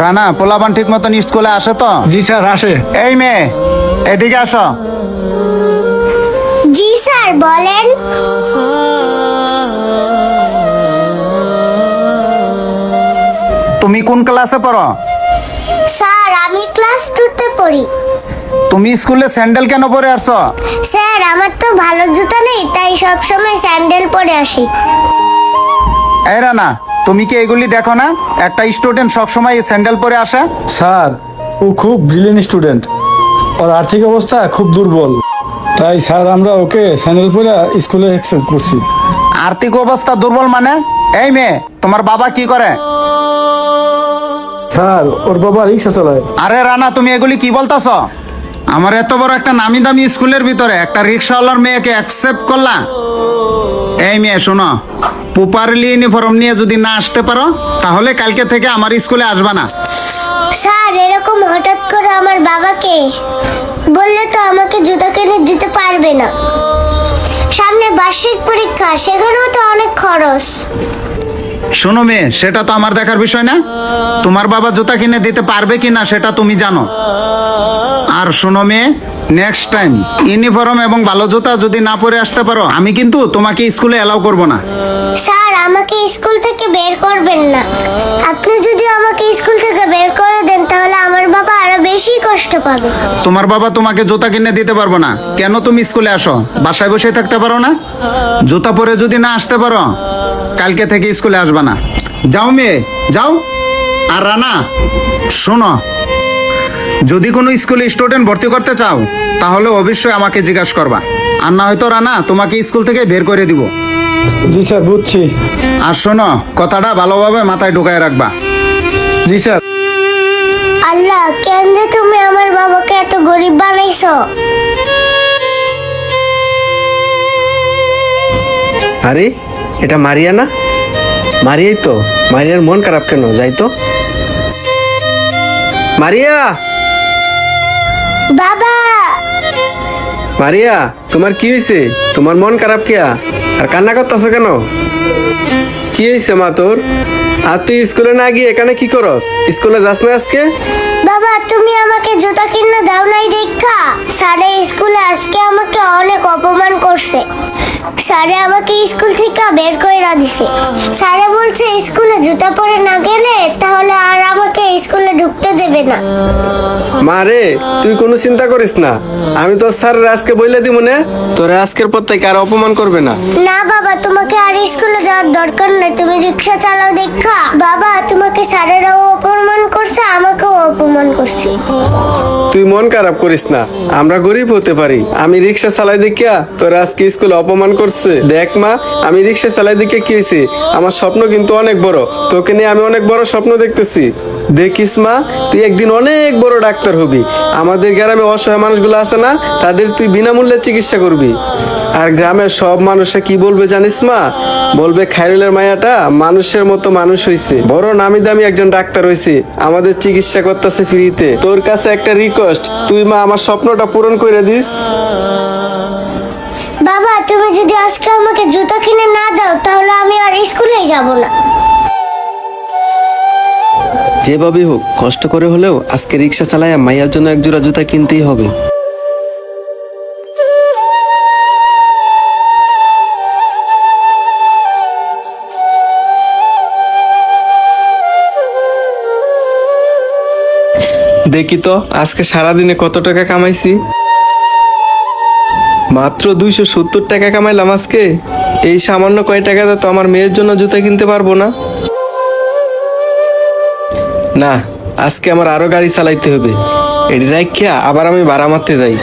রানা, পোলাপান ঠিক মতন স্কুলে আসে তো? জি স্যার আসে। এই মেয়ে, এদিকে আসো। জি স্যার বলেন। তুমি কোন ক্লাসে পড়ো? স্যার আমি ক্লাস 2 তে পড়ি। তুমি স্কুলে স্যান্ডেল কেন পরে আসছো? স্যার আমার তো ভালো জুতা নেই, তাই সব সময় স্যান্ডেল পরে আসি। এই রানা, তুমি কি এগুলি দেখো না? একটা স্টুডেন্ট সবসময় এই স্যান্ডেল পরে আসে। স্যার ও খুব ব্রিলিয়েন্ট স্টুডেন্ট, ওর আর্থিক অবস্থা খুব দুর্বল, তাই স্যার আমরা ওকে স্যান্ডেল পরে স্কুলে অ্যাকসেপ্ট করছি। আর্থিক অবস্থা দুর্বল মানে? এই মেয়ে, তোমার বাবা কি করে? স্যার ওর বাবা রিক্সা চালায়। আরে রানা, তুমি এগুলি কি বলতাছ? আমার এত বড় একটা নামি দামি স্কুলের ভিতরে একটা রিক্সাওয়ালার মেয়েকে অ্যাকসেপ্ট করলা? এই মেয়ে শোনো, প্রপারলি ইউনিফর্ম নিয়ে যদি না আসতে পারো তাহলে কালকে থেকে আমার স্কুলে আসবা না। স্যার এরকম হঠাৎ করে আমার বাবাকে বললে তো আমাকে জুতা কিনে দিতে পারবে না। সামনে বার্ষিক পরীক্ষা, সেখানেও তো অনেক খরচ। শোনো মেয়ে, সেটা তো আমার দেখার বিষয় না। তোমার বাবা জুতা কিনে দিতে পারবে কিনা সেটা তুমি জানো। আর শোনো মেয়ে, নেক্সট টাইম ইউনিফর্ম এবং ভালো জুতা যদি না পরে আসতে পারো, আমি কিন্তু তোমাকে স্কুলে অ্যালাউ করব না। স্যার আমাকে স্কুল থেকে বের করবেন না। আপনি যদি আমাকে স্কুল থেকে বের করে দেন তাহলে আমার বাবা আরো বেশি কষ্ট পাবে। তোমার বাবা তোমাকে জুতা কিনে দিতে পারবো না। কেন তুমি স্কুলে আসো? বাসায় বসে থাকতে পারো না? জুতা পরে যদি না আসতে পারো কালকে থেকে স্কুলে আসবা না। যাও মেয়ে, যাও। আর রানা শোনো, যদি কোনো স্কুলে স্টুডেন্ট ভর্তি করতে চাও তাহলে অবশ্যই আমাকে জিজ্ঞাসা করবা, আর না হয়তো রানা তোমাকে স্কুল থেকে বের করে দিব। জি স্যার বুঝছি। আর শোনো, কথাটা ভালোভাবে মাথায় ঢুকায় রাখবা। জি স্যার। আল্লাহ, কেন যে তুমি আমার বাবাকে এত গরিব বানাইছো? আরে এটা মারিয়া না? মারিয়াই তো। মারিয়ার মন খারাপ কেন? যাই তো। মারিয়া, বাবা, মারিয়া তোমার কি হয়েছে? তোমার মন খারাপ কিয়া? আর কান্না করতেছো কেন? কি হয়েছে মা তোর? আর তুই স্কুলে না গিয়ে এখানে কি করস? স্কুলে যাস না আজকে? বাবা তুমি আমাকে জুতা কিনে দাও নাই দেখা? স্যারে স্কুলে আজকে আমাকে অনেক অপমান করছে। স্যারে আমাকে স্কুল থেকে বের করে দিছে। স্যারে বলছে স্কুলে জুতা পরে না গেলে তাহলে আর আমাকে স্কুলে ঢুকতে দেবে না। মা রে, তুই কোনো চিন্তা করিস না, আমি তো স্যার আজকে বলে দিব না, তোরা আজকের পর থেকে আর অপমান করবে না। না বাবা, তোমাকে আর স্কুলে যাওয়ার দরকার নেই, তুমি রিক্সা চালাও দেখা। বাবা তোমাকে স্যারেরাও অপমান করছে, আমাকেও অপমান করছে। তুই মন খারাপ করিস না, আমরা গরিব হতে পারি। আমি রিক্সা চালাই দেখিয়া তোরা আজকে স্কুলে অপমান করছে। দেখ মা, আমি রিক্সা চালাই দেখে কি হয়েছে, আমার স্বপ্ন কিন্তু অনেক বড়। তোকে নিয়ে আমি অনেক বড় স্বপ্ন দেখতেছি। দেখিস মা, তুই একদিন অনেক বড় ডাক্তার হবি। আমাদের গ্রামে অসহায় মানুষগুলো আছে না, তাদের তুই বিনামূল্যে চিকিৎসা করবি। আর গ্রামের সব মানুষে কি বলবে জানিস মা? বলবে খায়রুলের মায়াটা মানুষের মতো মানুষ হইছে, বড় নামি দামি একজন ডাক্তার হইছে, আমাদের চিকিৎসা করতেছে ফ্রিতে। তোর কাছে একটা রিকোয়েস্ট, তুই মা আমার স্বপ্নটা পূরণ করে দিস। বাবা তুমি যদি আজকে আমাকে জুতা কিনে না দাও তাহলে আমি আর স্কুলে যাব না। যেভাবে হোক কষ্ট করে হলেও আজকে রিক্সা চালায়া মাইয়ার জন্য এক জোড়া জুতা কিনতেই হবে। দেখি তো আজকে সারাদিনে কত টাকা কামাইছি। মাত্র 270 টাকা কামাইলাম আজকে। এই সামান্য কয় টাকাতে তো আমার মেয়ের জন্য জুতা কিনতে পারবো না। না, আজকে আমার আরো গাড়ি চালাইতে হবে। এটি রাখিয়া আবার আমি ভাড়া মারতে যাই।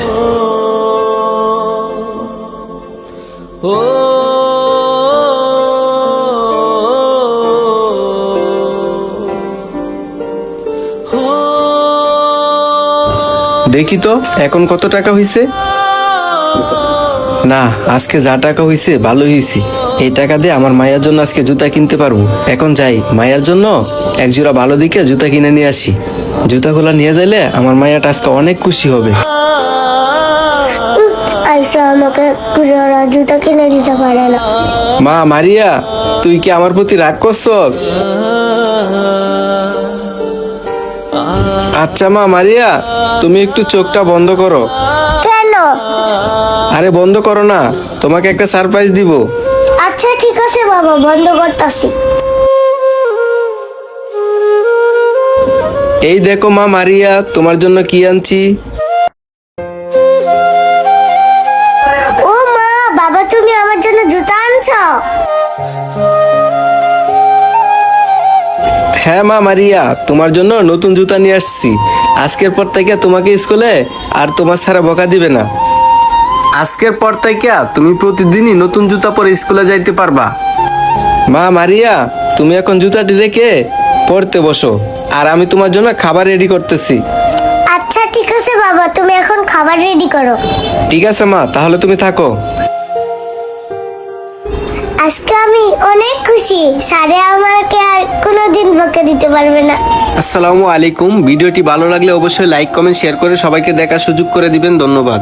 দেখি তো এখন কত টাকা হইছে। না, আজকে যা টাকা হইছে ভালোই হইছে। এই টাকা দিয়ে আমার মায়ের জন্য আজকে জুতা কিনতে পারবো। এখন যাই, মায়ের জন্য এক জোড়া ভালো দিকে জুতা কিনে নিয়ে আসি। জুতাগুলা নিয়ে যাইলে আমার মায়াটা আজকে অনেক খুশি হবে। আইসা আমাকে জোড়া জুতা কিনে দিতে পারে না। মা মারিয়া, তুই কি আমার প্রতি রাগ করছস? আচ্ছা মা মারিয়া, তুমি একটু চোখটা বন্ধ করো। কেন? আরে বন্ধ করো না, তোমাকে একটা সারপ্রাইজ দিব। আচ্ছা ঠিক আছে বাবা, বন্ধ করতেছি। এই দেখো মা মারিয়া, তোমার জন্য কি আনছি। ও মা, বাবা তুমি আমার জন্য জুতা আনছো? হ্যাঁ মা মারিয়া, তোমার জন্য নতুন জুতা নিয়ে আসছি। আজকের পর থেকে তোমাকে স্কুলে আর তোমার স্যারা বকা দিবে না। আজকের পর থেকে তুমি প্রতিদিনই নতুন জুতা পরে স্কুলে যাইতে পারবা। মা মারিয়া, তুমি এখন জুতাটি রেখে পড়তে বসো, আর আমি তোমার জন্য খাবার রেডি করতেছি। আচ্ছা ঠিক আছে বাবা, তুমি এখন খাবার রেডি করো। ঠিক আছে মা, তাহলে তুমি থাকো। আজকে আমি অনেক খুশি, স্যারে আমাকে আর কোনোদিন বকে দিতে পারবে না। আসসালামু আলাইকুম। ভিডিওটি ভালো লাগলে অবশ্যই লাইক কমেন্ট শেয়ার করে সবাইকে দেখার সুযোগ করে দিবেন। ধন্যবাদ।